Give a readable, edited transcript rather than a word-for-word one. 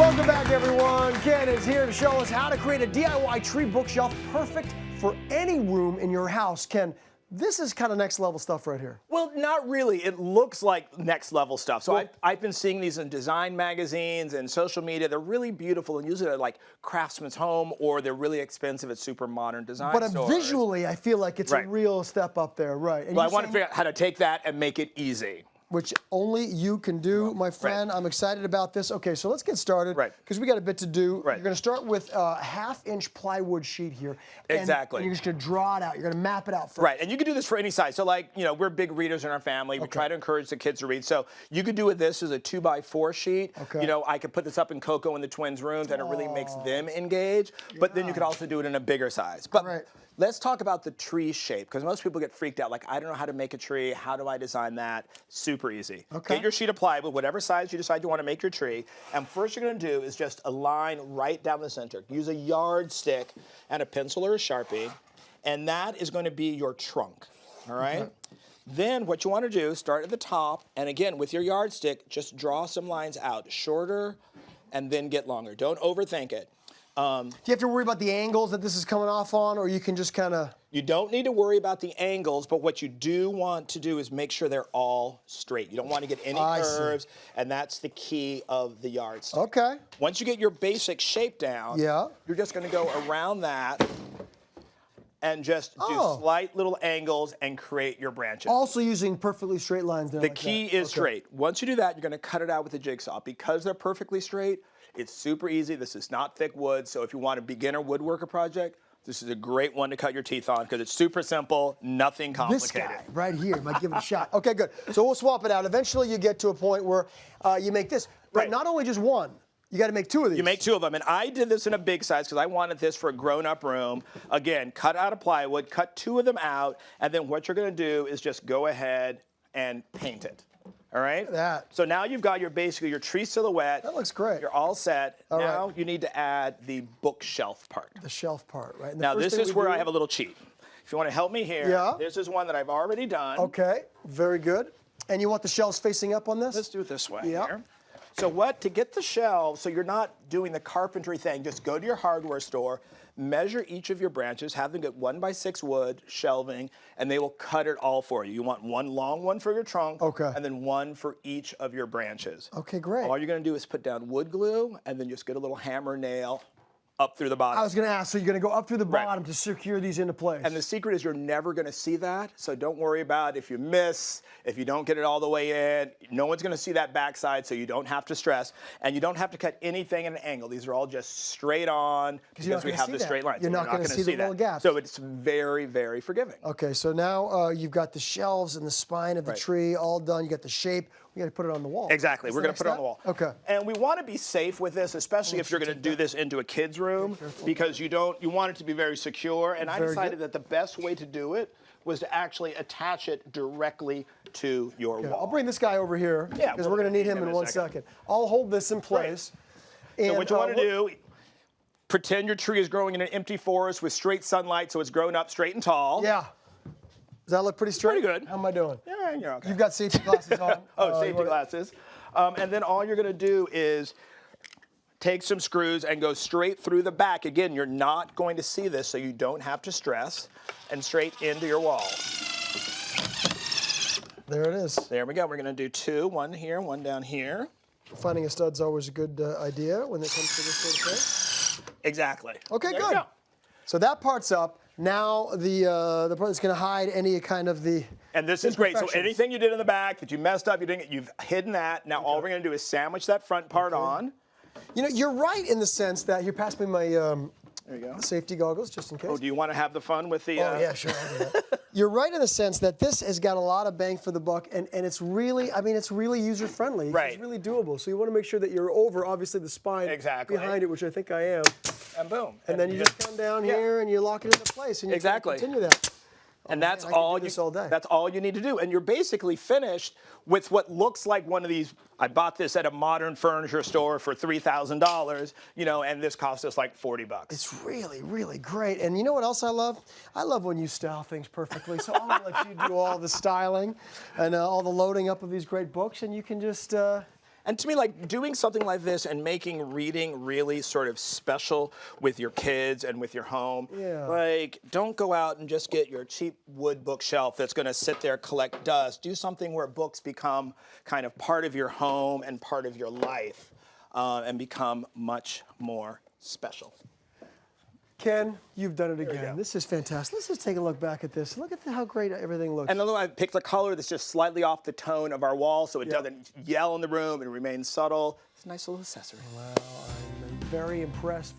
Welcome back, everyone. Ken is here to show us how to create a DIY tree bookshelf perfect for any room in your house. Ken, this is kind of next level stuff right here. Well, not really. It looks like next level stuff. So I've been seeing these in design magazines and social media. They're really beautiful, and usually they're like Craftsman's Home, or they're really expensive at super modern design But stores. visually, I feel like it's a real step up there, right? And well, I want to figure out how to take that and make it easy. Which only you can do, my friend. I'm excited about this. Okay, so let's get started. Because we got a bit to do. You're going to start with a half-inch plywood sheet here. Exactly. And you're just going to draw it out. You're going to map it out first. Right, and you can do this for any size. So like, you know, we're big readers in our family. We try to encourage the kids to read. So you could do this as a 2x4 sheet. You know, I could put this up in Coco and the twins' rooms, and it really makes them engage. But then you could also do it in a bigger size. But let's talk about the tree shape, because most people get freaked out. Like, I don't know how to make a tree. How do I design that? Super easy. Get your sheet of plywood, whatever size you decide you want to make your tree. And first you're going to do is just a line right down the center. Use a yardstick and a pencil or a Sharpie. And that is going to be your trunk. All right? Then what you want to do is start at the top. And again, with your yardstick, just draw some lines out. Shorter and then get longer. Don't overthink it. Do you have to worry about the angles that this is coming off on, or you can just kind of... You don't need to worry about the angles, but what you do want to do is make sure they're all straight. You don't want to get any curves, and that's the key of the yardstick. Okay. Once you get your basic shape down, you're just going to go around that and just do slight little angles and create your branches. Also using perfectly straight lines there. The key is straight. Once you do that, you're going to cut it out with a jigsaw. Because they're perfectly straight, it's super easy. This is not thick wood, so if you want a beginner woodworker project, this is a great one to cut your teeth on because it's super simple, nothing complicated. This guy right here might give it a shot. Okay, good. So we'll swap it out. Eventually you get to a point where you make this, but not only just one. You got to make two of these. You make two of them, and I did this in a big size because I wanted this for a grown-up room. Again, cut out of plywood, cut two of them out, and then what you're going to do is just go ahead and paint it. All right? Look at that. So now you've got basically your tree silhouette. That looks great. You're all set. Now you need to add the bookshelf part. The shelf part, right? Now this is where I have a little cheat. If you want to help me here, this is one that I've already done. Okay, very good. And you want the shelves facing up on this? Let's do it this way here. So to get the shelves, so you're not doing the carpentry thing, just go to your hardware store, measure each of your branches, have them get 1x6 wood shelving, and they will cut it all for you. You want one long one for your trunk, and then one for each of your branches. Okay, great. All you're going to do is put down wood glue, and then just get a little hammer nail up through the bottom. I was going to ask, so you're going to go up through the bottom to secure these into place. And the secret is you're never going to see that, so don't worry about if you miss, if you don't get it all the way in. No one's going to see that backside, so you don't have to stress. And you don't have to cut anything at an angle. These are all just straight on because we have the straight lines. You're not going to see the little gaps. So it's very, very forgiving. Okay, so now you've got the shelves and the spine of the tree all done. You got the shape. We got to put it on the wall. Exactly. We're going to put it on the wall. Okay. And we want to be safe with this, especially if you're going to do this into a kid's room, because you want it to be very secure. And I decided that the best way to do it was to actually attach it directly to your wall. I'll bring this guy over here because we're going to need him in 1 second. I'll hold this in place. And so what you want to do, pretend your tree is growing in an empty forest with straight sunlight, so it's grown up straight and tall. Yeah. Does that look pretty straight? Pretty good. How am I doing? Yeah, you're okay. You've got safety glasses on. Safety glasses. And then all you're going to do is take some screws and go straight through the back. Again, you're not going to see this, so you don't have to stress. And straight into your wall. There it is. There we go. We're going to do two. One here, one down here. Finding a stud's always a good idea when it comes to this sort of thing. Exactly. Okay, good. Go. So that part's up. Now the part that's going to hide any kind of the And this is great. So anything you did in the back that you messed up, you've hidden that. Now all we're going to do is sandwich that front part on. You know, you're right in the sense that here, pass me my there you go. Safety goggles just in case. Oh, do you want to have the fun with the? Oh yeah, sure. I'll do that. You're right in the sense that this has got a lot of bang for the buck, and it's really, I mean, it's really user friendly. Right. It's really doable. So you want to make sure that you're over, obviously, the spine behind it, which I think I am. And boom. And then you just come down here and you lock it into place, and you continue that. And that's all you need to do. And you're basically finished with what looks like one of these. I bought this at a modern furniture store for $3,000, you know, and this cost us like $40. It's really, really great. And you know what else I love? I love when you style things perfectly. So I'm gonna let you do all the styling and all the loading up of these great books, and you can just And to me, like doing something like this and making reading really sort of special with your kids and with your home. Yeah. Like, don't go out and just get your cheap wood bookshelf that's going to sit there, collect dust. Do something where books become kind of part of your home and part of your life, and become much more special. Ken, you've done it you again. go. This is fantastic. Let's just take a look back at this. Look at how great everything looks. And then I picked a color that's just slightly off the tone of our wall so it doesn't yell in the room and remains subtle. It's a nice little accessory. Wow, I'm very impressed.